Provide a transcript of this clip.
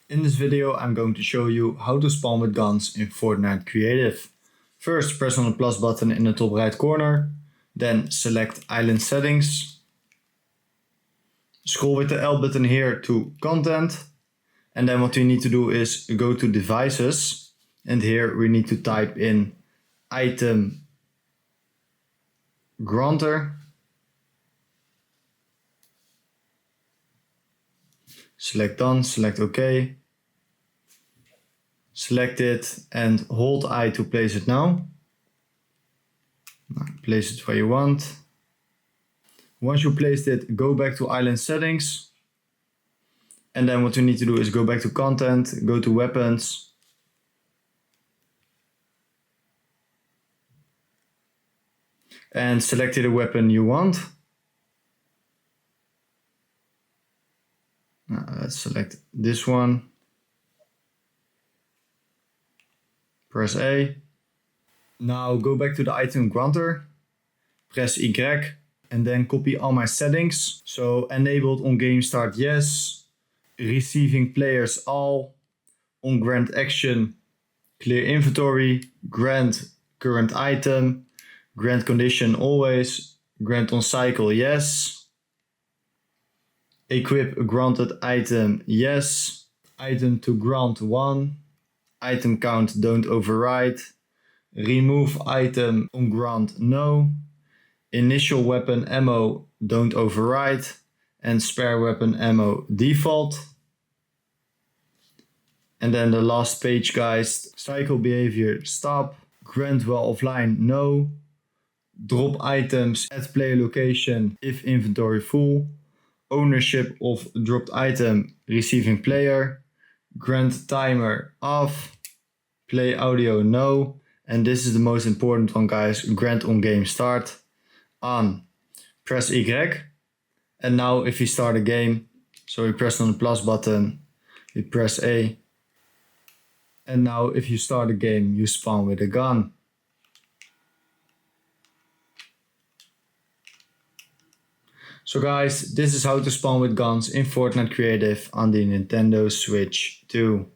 In this video I'm going to show you how to spawn with guns in Fortnite Creative. First press on the plus button in the top right corner, then select Island Settings. Scroll with the L button here to Content, and then what we need to do is go to Devices, and here we need to type in Item Granter. Select Done, select OK. Select it and hold I to place it now. Place it where you want. Once you placed it, go back to Island Settings. And then what you need to do is go back to Content, go to Weapons. And select the weapon you want. Let's select this one. Press A. Now go back to the item granter. Press Y and then copy all my settings. So enabled on game start yes. Receiving players all. On grant action clear inventory. Grant current item. Grant condition always. Grant on cycle yes. Equip a granted item yes. Item to grant 1. Item count don't override. Remove item on grant no. Initial weapon ammo don't override. And spare weapon ammo default. And then the last page, guys. Cycle behavior stop. Grant while offline no. Drop items at player location if inventory full. Ownership of dropped item receiving player. Grant timer off. Play audio no. And this is the most important one, guys. Grant on game start on. Press Y. And now if you start a game, so you press on the plus button, you press A. And now if you start a game, you spawn with a gun. So guys, this is how to spawn with guns in Fortnite Creative on the Nintendo Switch 2.